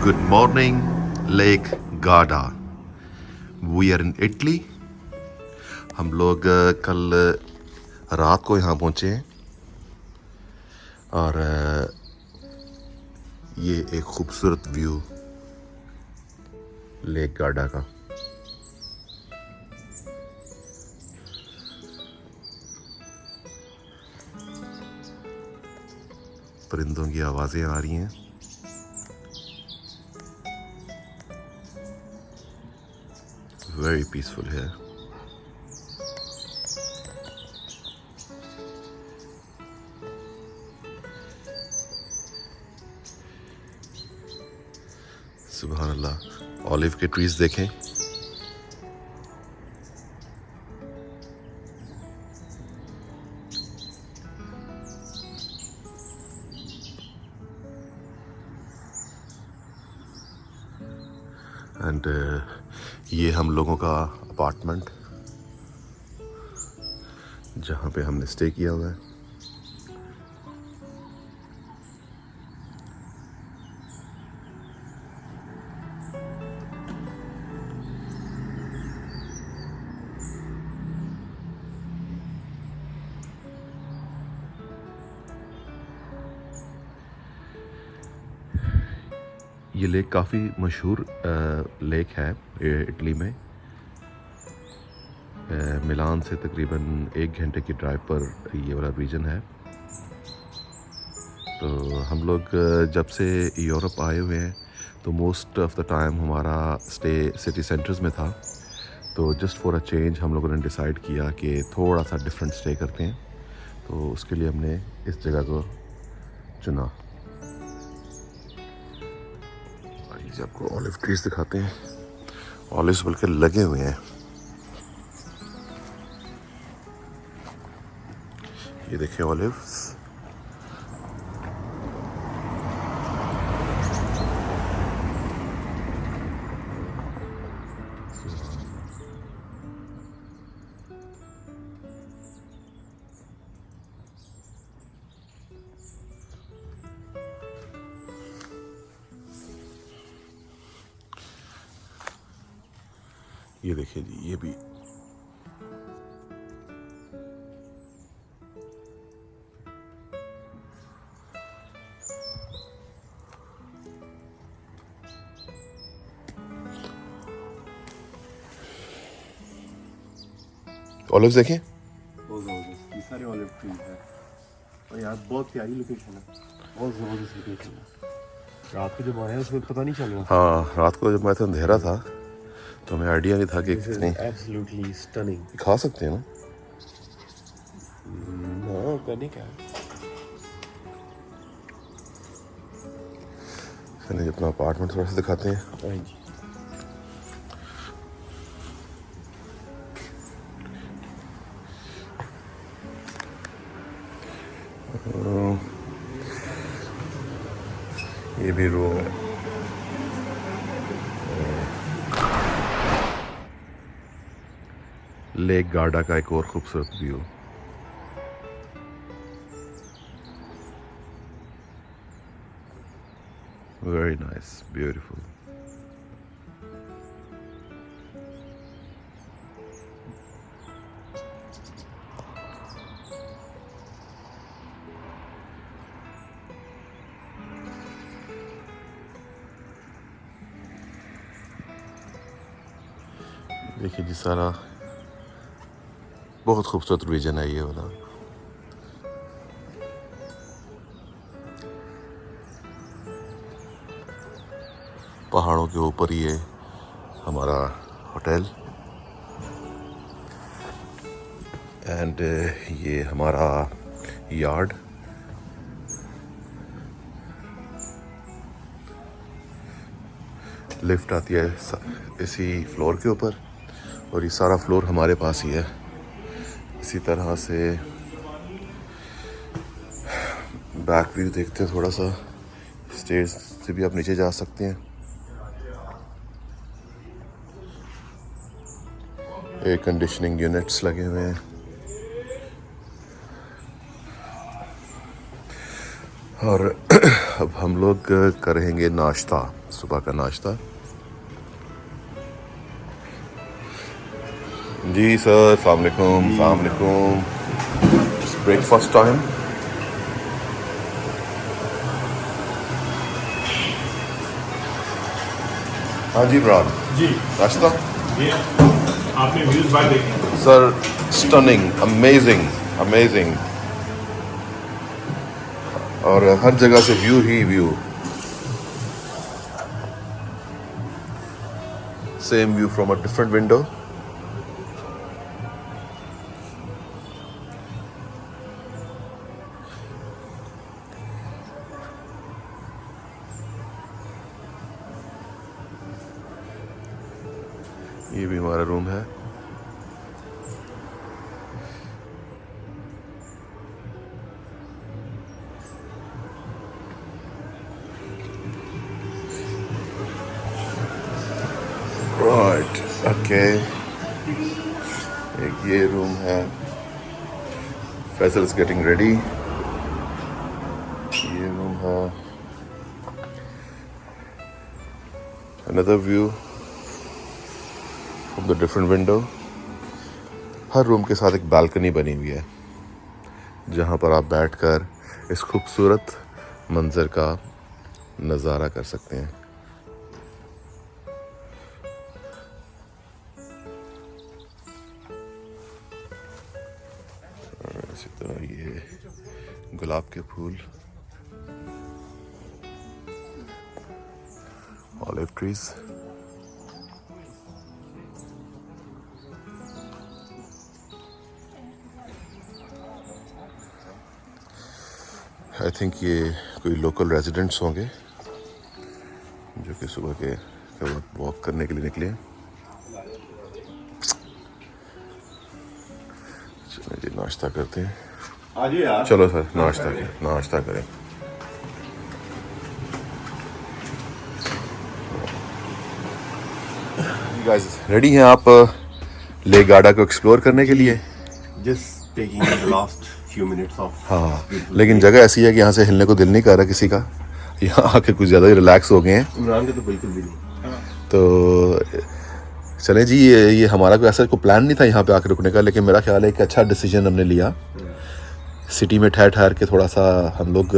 Good morning, Lake Garda. We are in Italy. हम लोग कल रात को यहाँ पहुँचे हैं और ये एक खूबसूरत व्यू लेक गार्डा का। परिंदों की आवाज़ें आ रही हैं। Very peaceful here. सुभान अल्लाह। ऑलिव के ट्रीज देखें। एंड ये हम लोगों का अपार्टमेंट जहाँ पे हमने स्टे किया हुआ है। ये लेक काफ़ी मशहूर लेक है इटली में। मिलान से तकरीबन 1 घंटे की ड्राइव पर ये वाला रीजन है। तो हम लोग जब से यूरोप आए हुए हैं तो मोस्ट ऑफ द टाइम हमारा स्टे सिटी सेंटर्स में था। तो जस्ट फॉर अ चेंज हम लोगों ने डिसाइड किया कि थोड़ा सा डिफरेंट स्टे करते हैं, तो उसके लिए हमने इस जगह को चुना। आपको ऑलिव ट्रीज दिखाते हैं। ऑलिव्स बल्कि लगे हुए हैं। ये देखिए ऑलिव्स। ये देखिए जी, ये भी ऑलिव्स देखें। बहुत ज़बरदस्त, ये सारे ऑलिव ट्रीज हैं और यार बहुत प्यारी लोकेशन है, बहुत ज़बरदस्त लोकेशन है। रात को जब आए हैं उसमें पता नहीं चल रहा। हाँ, रात को जब मैं तो अंधेरा था तो हमें आइडिया नहीं था कि कितने। Absolutely stunning. खा सकते हैं ना? हाँ, करने क्या है। चलिए अपना अपार्टमेंट थोड़ा सा दिखाते हैं। हाँ जी। ये भी रूम है। लेक गार्डा का एक और खूबसूरत व्यू। Very nice, beautiful. देखिए जी, सारा बहुत खूबसूरत रीजन है ये वाला। पहाड़ों के ऊपर ये हमारा होटल एंड ये हमारा यार्ड। लिफ्ट आती है इसी फ्लोर के ऊपर और ये सारा फ्लोर हमारे पास ही है। इसी तरह से बैक व्यू देखते हैं थोड़ा सा। स्टेज से भी आप नीचे जा सकते हैं। एयर कंडीशनिंग यूनिट्स लगे हुए हैं। और अब हम लोग करेंगे नाश्ता सुबह का नाश्ता। जी सर, अस्सलाम वालेकुम। अस्सलाम वालेकुम। Breakfast time. हाँ जी इमरान जी नाश्ता। ये आपने व्यूज बाय देखे? सर स्टनिंग, अमेजिंग अमेजिंग, और हर जगह से view he view, same view from a different window. ये भी हमारा रूम है। राइट, ओके, एक ये रूम है। Faisal is getting ready. ये रूम है। Another view from the different window. Her room के साथ एक बालकनी बनी हुई है जहाँ पर आप बैठकर इस खूबसूरत मंजर का नज़ारा कर सकते हैं। और इसी तरह ये गुलाब के फूल, ऑलिव ट्रीज। आई थिंक ये कोई लोकल रेजिडेंट्स होंगे जो कि सुबह के वक्त वॉक करने के लिए निकले। चलो जी नाश्ता करते हैं। आ जाओ यार। चलो सर नाश्ता करें। गाइस रेडी हैं आप लेक गार्डन को एक्सप्लोर करने के लिए? Just taking the last few minutes of हाँ, लेकिन जगह ऐसी है कि यहाँ से हिलने को दिल नहीं कर रहा किसी का। यहाँ आके कुछ ज़्यादा ही रिलैक्स हो गए हैं। इमरान का तो बिल्कुल भी नहीं। तो चलें जी, ये हमारा कोई ऐसा कोई प्लान नहीं था यहाँ पे आके रुकने का, लेकिन मेरा ख्याल है कि अच्छा डिसीजन हमने लिया। सिटी में ठहर के थोड़ा सा हम लोग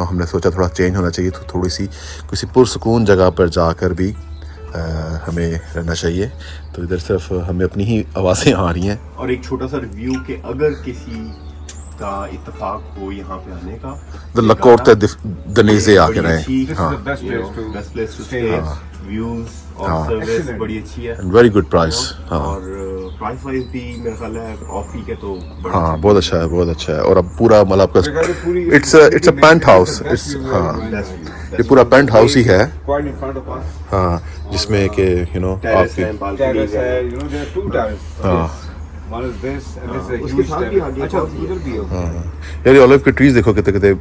हमने सोचा थोड़ा चेंज होना चाहिए, तो थोड़ी सी किसी पुरसुकून जगह पर जाकर भी हमें रहना चाहिए। तो इधर सिर्फ हमें अपनी ही आवाज़ें आ रही हैं। और एक छोटा सा रिव्यू कि अगर किसी का इत्तेफाक हो यहाँ पे आने का, द लकोर्त दनीजे आके रहे। हाँ, best place to stay, views और सर्विस बड़ी अच्छी है, वेरी गुड प्राइस। हाँ, और प्राइस वाइज भी मेरा ख्याल है ऑफ ही के तो बड़ा हाँ, बहुत अच्छा है। और अब पूरा मतलब आपका इट्स अ पेंट हाउस। हाँ, ये पूरा पेंट हाउस ही है। हाँ, जिसमें कि टेरेस है, बालकनी है। हाँ उसके साथ भी आगे अच्छा उधर भी है। यार, ऑलिव के ट्रीज देखो कितने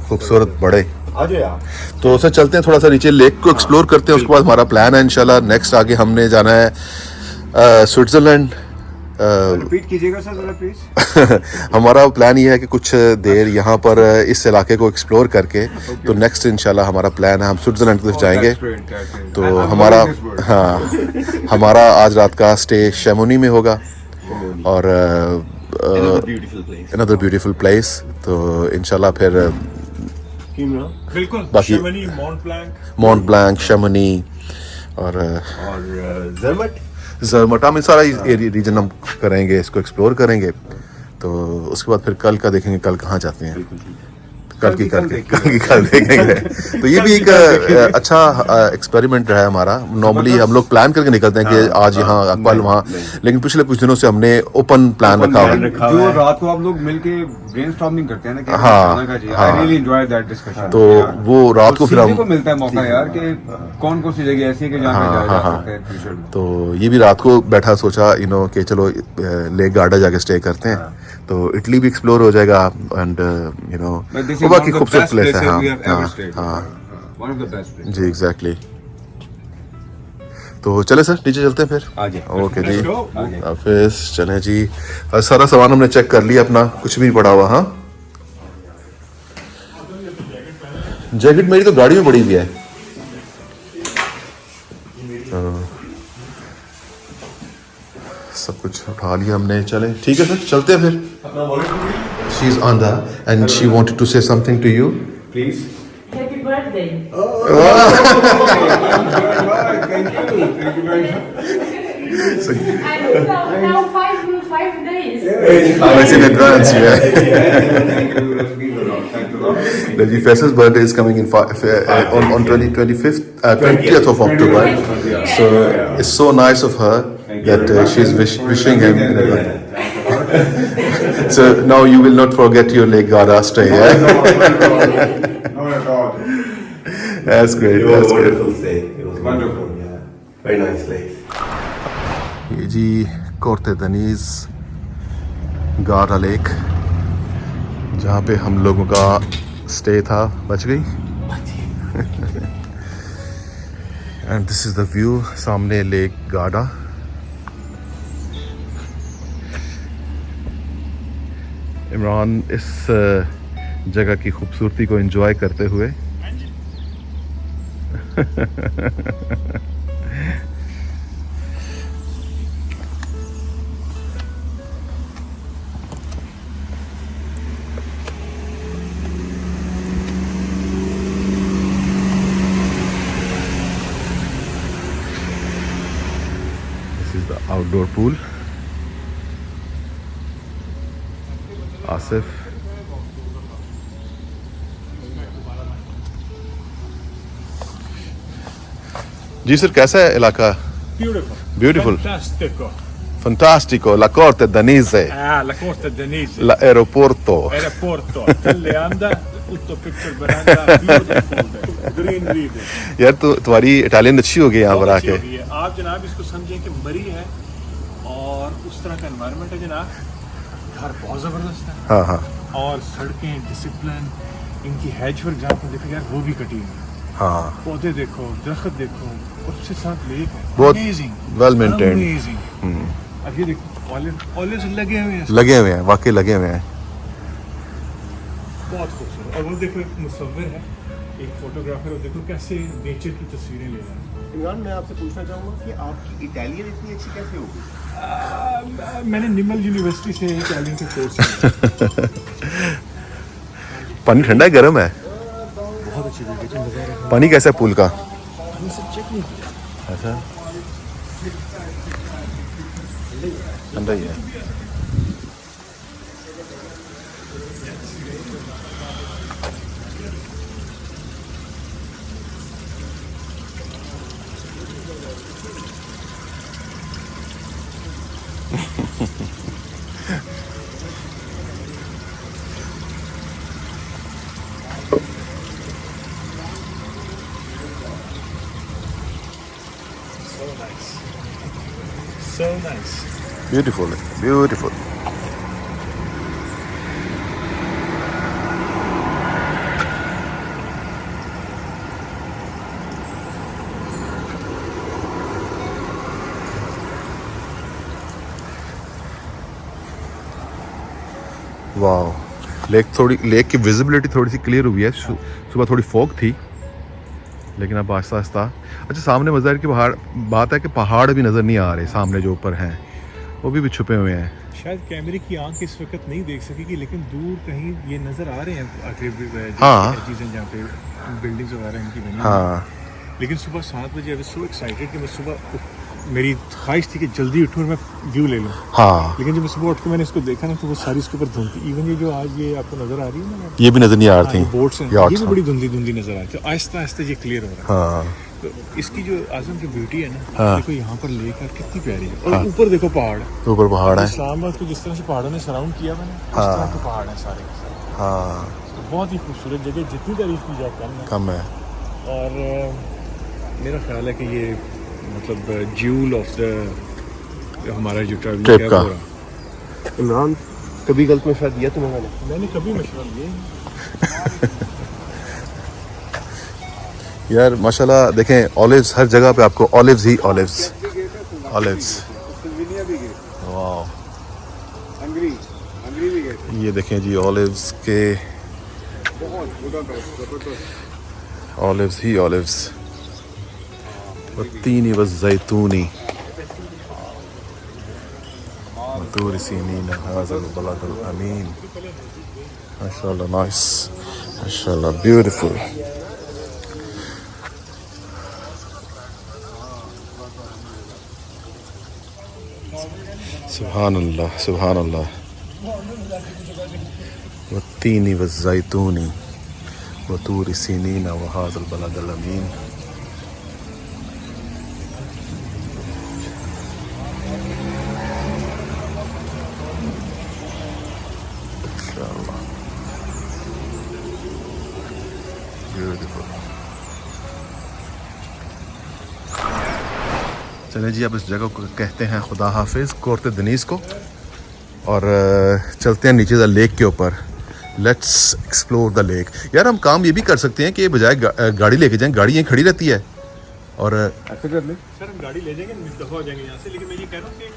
खूबसूरत बड़े। आ जाओ यार। तो सर चलते हैं थोड़ा सा नीचे, लेक को एक्सप्लोर करते हैं। उसके बाद हमारा प्लान है इंशाल्लाह नेक्स्ट आगे हमने जाना है स्विट्जरलैंड। रिपीट कीजिएगा सर जरा प्लीज। हमारा प्लान ये है कि कुछ देर यहाँ पर इस इलाके को एक्सप्लोर करके तो नेक्स्ट इंशाल्लाह हमारा प्लान है हम स्विट्जरलैंड की तरफ जाएंगे। तो हमारा आज रात का स्टे शैमोनी में होगा और अनदर ब्यूटीफुल प्लेस। तो इंशाल्लाह फिर बिल्कुल बाकी शैमोनी, मॉन्ट ब्लैंक, शैमोनी और ज़रमट में सारा रीजन हम करेंगे, इसको एक्सप्लोर करेंगे। तो उसके बाद फिर कल का देखेंगे कल कहाँ जाते हैं। कल देखेंगे। तो ये भी एक अच्छा एक्सपेरिमेंट रहा है हमारा। नॉर्मली हम लोग प्लान करके निकलते हैं कि आज यहाँ कल वहाँ, लेकिन पिछले कुछ दिनों से हमने ओपन प्लान रखा हुआ है। जो रात को आप लोग मिलके ब्रेनस्टॉर्मिंग करते हैं ना कि हाँ, I really enjoyed that discussion। तो वो रात को फिर हम को मिलता है मौका यार कि कौन कौन सी जगह ऐसी है कि जहाँ पे जाया जा सकता है फ्यूचर में। तो ये भी रात को बैठा सोचा कि चलो लेक गार्डन जाके स्टे करते हैं, तो इटली भी एक्सप्लोर हो जाएगा एंड वो बाकी खूबसूरत प्लेस है। हाँ, जी एग्जैक्टली। तो चले सर नीचे चलते हैं फिर। ओके जी, हाफिज। चले जी, सारा सामान हमने चेक कर लिया अपना, कुछ भी नहीं पड़ा हुआ। हाँ, जैकेट मेरी तो गाड़ी में पड़ी हुई है। कुछ उठा लिया हमने, चले ठीक है सर चलते हैं फिर। She is on the end she wanted to say something to you. Please. Happy birthday. Thank you very much. I think now 5 days. It's in advance, yeah. Thank you. That's been a lot. Thank you a lot. Reggie Fess's birthday is coming in on 20th of October. So it's so nice of her that she's wishing him in advance. So now you will not forget your Lake Garda stay, yeah? Not at all. That's great. It was That's a great. wonderful stay. It was Wonderful. Yeah. Very nice place. ये जी Corte दनीज गारा lake, जहाँ पे हम लोगों का stay था, बच गई। And this is the view, सामने लेक गार्डा। इमरान इस जगह की खूबसूरती को एंजॉय करते हुए is the outdoor pool. Asif. जी सर, कैसा है इलाका? Beautiful. Beautiful. Fantastico. Fantastico, la corte danese, Ah, la costa danese. l'aeroporto. Aeroporto. Teleanda, tutto picture veranda, beautiful. Green river. यार तुम्हारी इटालियन अच्छी हो गई यहाँ पर बहुत अच्छी आके। हो गई है। आप जनाब इसको समझें कि मरी है और उस तरह का एनवायरनमेंट है जनाब। घर बहुत ज़बरदस्त है हाँ हाँ और सड़कें, डिसिप्लिन, इनकी हैज वर्क जहाँ पर देखो यार वो भी कटी हुई है। हाँ, पौधे देखो, दरख्त देखो, उसके साथ लेक है। बहुत Amazing. well maintained. Amazing. अब ये देखो ऑलिव लगे हुए हैं, लगे हुए हैं, वाकई लगे हुए हैं। बहुत खूबसूरत। और वो देखो एक मुसव्विर है, एक फोटोग्राफर, और देखो कैसे नेचर की तस्वीरें ले रहा है। इमरान, मैं आपसे पूछना चाहूँगा कि आपकी इटालियन इतनी अच्छी कैसे हो गई? मैंने निमल यूनिवर्सिटी से इटालियन का कोर्स किया। पानी ठंडा है, गर्म है? बहुत अच्छी जगह है, मज़ा आ रहा है। पानी कैसा है पूल का? हमने सब चेक नहीं किया। अच्छा, ठंडा ही है। So nice. So nice. Beautiful, beautiful. वाह, लेक की विजिबिलिटी थोड़ी सी क्लियर हुई है। सुबह थोड़ी फॉग थी, लेकिन अब आहिस्ता आहिस्ता। अच्छा, सामने मज़ा की बात है कि पहाड़ भी नज़र नहीं आ रहे सामने, जो ऊपर हैं वो भी छुपे हुए हैं। शायद कैमरे की आंख इस वक्त नहीं देख सकेगी, लेकिन दूर कहीं ये नज़र आ रहे हैं आगे हाँ। चीज़ें जहाँ पे बिल्डिंग्स वगैरह इनकी बनी हैं। हाँ, लेकिन सुबह 7 बजे आई वाज सो एक्साइटेड कि मैं सुबह मेरी ख्वाहिश थी कि जल्दी उठूँ और मैं व्यू ले लूँ। हाँ, लेकिन जब मैं सुबह उठ के मैंने इसको देखा ना, तो वो सारी इसके ऊपर धुंध थी। इवन ये जो आज ये आपको नज़र आ रही है ना, ये भी नज़र नहीं आ रही ये थी। बोट्स हैं, यार्ड्स, ये भी बड़ी धुंधली नज़र आ रही थी। आहिस्ता आहिस्ता ये क्लियर हो रहा है। हाँ तो इसकी जो आजम की ब्यूटी है ना, हाँ। देखो यहाँ पर लेक है, कितनी प्यारी है। और ऊपर देखो पहाड़, ऊपर पहाड़ है। इस्लामाबाद को जिस तरह से पहाड़ों ने सराउंड किया हुआ है, उस तरह के पहाड़ हैं सारे के सारे। हाँ, तो बहुत ही खूबसूरत जगह, जितनी तारीफ की जाए कम है। कम है। और मेरा ख्याल है कि ये मतलब ज्यूल ऑफ द हमारा जो ट्रिप ट्रैवलिंग का। इमरान, कभी गलत मशवरा दिया तुम्हें मैंने कभी मशवरा लिए यार माशाल्लाह, देखें ऑलिव्स हर जगह पे, आपको ऑलिव्स ही ऑलिव्स, ऑलिव्स। वाह, ये देखें जी, ऑलिव्स के ऑलिव्स ही ऑलिव्स, वत्तीनी व ज़ैतूनी। वतूर सीनीन हाज़िल बलदुल अमीन। माशाअल्लाह, नाइस, माशाअल्लाह, ब्यूटीफुल। सुभान अल्लाह, सुभान अल्लाह। वत्तीनी वज़्ज़ैतूनी वतूर सीनीन वहाज़िल बलदुल अमीन। चलें जी, अब इस जगह को कहते हैं खुदा हाफिज़ कोर्ट दनीस को, और चलते हैं नीचे द लेक के ऊपर। Let's explore the lake. यार हम काम ये भी कर सकते हैं कि बजाय गाड़ी लेके जाएं, गाड़ी यहीं खड़ी रहती है और ऐसे कर ले। सर हम गाड़ी ले जाएंगे, दफा हो जाएंगे यहाँ से, लेकिन मैं ये कह रहा हूँ कि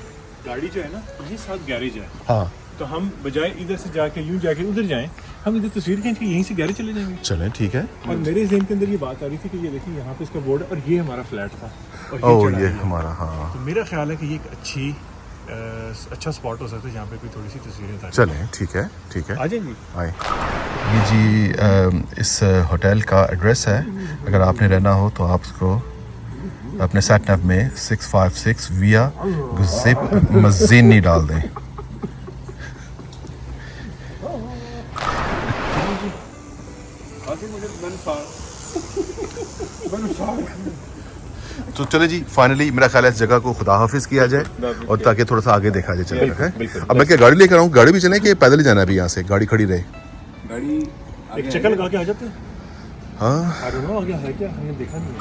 गाड़ी जो है ना, यही साथ गैरेज है, हाँ तो हम बजाय इधर से जाके यूं जाके उधर जाएं, हम इधर तस्वीर खींच के यहीं से गैरेज चले जाएंगे। चलें, ठीक है। और मेरे ज़हन के अंदर ये बात आ रही थी कि ये देखिए यहाँ पे इसका बोर्ड है और ये हमारा फ्लैट था और ओह चढ़ाई ये है। हमारा, हाँ तो मेरा ख्याल है कि ये एक अच्छा स्पॉट हो सकता है जहाँ पे कोई थोड़ी सी तस्वीरें ताज़ी चलें, ठीक है, ठीक है, आ जाएंगी। आए। ये जी इस होटल का एड्रेस है, अगर आपने रहना हो तो आप उसको अपने सैट नैप में 656 विया गुज़िप मज़ीनी डाल दें। तो चले जी, फाइनली मेरा ख्याल है इस जगह को खुदा हाफिज़ किया जाए और ताकि थोड़ा सा आगे देखा जाए चल रहा है। अब मैं क्या गाड़ी लेकर आऊँ? गाड़ी भी चलें कि पैदल ही जाना है अभी यहाँ से? गाड़ी खड़ी रहे। गाड़ी एक चक्कर लगा के आ जाते हैं। हाँ I don't know, आगे है क्या, हमने देखा नहीं है।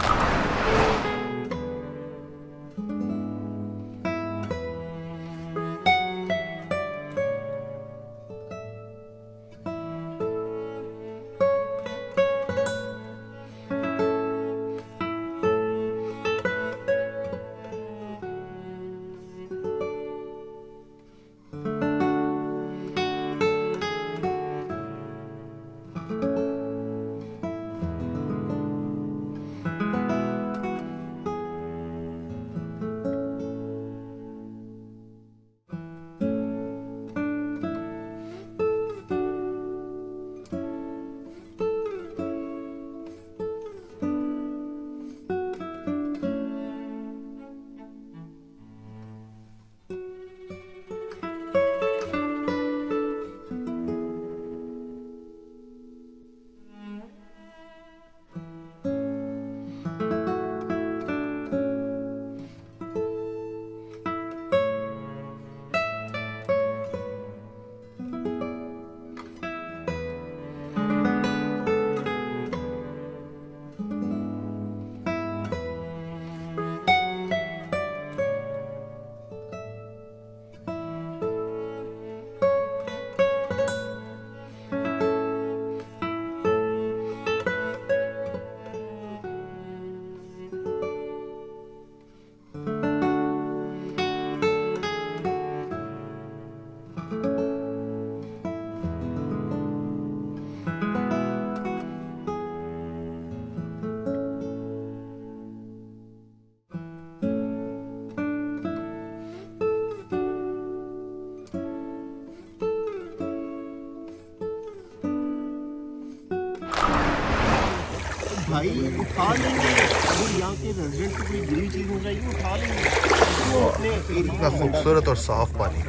भाई उठा लेंगे, अगर यहाँ के रेजिडेंट की कोई बुरी चीज़ हो जाएगी उठा लेंगे। इतना खूबसूरत और साफ पानी।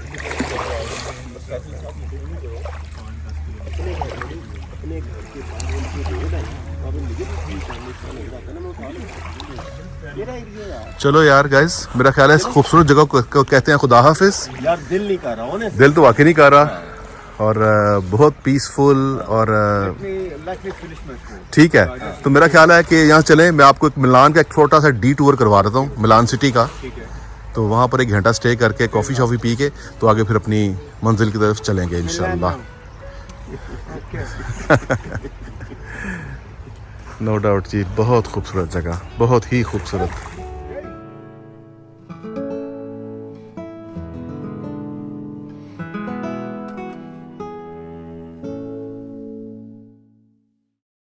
अपने घर के बाहर के रोड है ना, अब मुझे भी लग रहा था ना, मैं उठा लूँ। मेरा एरिया यार। चलो यार गाइस, मेरा ख्याल है इस खूबसूरत जगह को कहते हैं खुदा हाफिज़। यार दिल नहीं कर रहा हूँ, दिल तो वाकई नहीं कर रहा, और बहुत पीसफुल और ठीक है। तो मेरा ख्याल है कि यहाँ चलें, मैं आपको एक मिलान का एक छोटा सा डी टूर करवा देता हूँ, मिलान सिटी का। तो वहाँ पर 1 घंटा स्टे करके कॉफ़ी शॉफ़ी पी के तो आगे फिर अपनी मंजिल की तरफ चलेंगे इंशाल्लाह। नो डाउट जी, बहुत खूबसूरत जगह, बहुत ही खूबसूरत।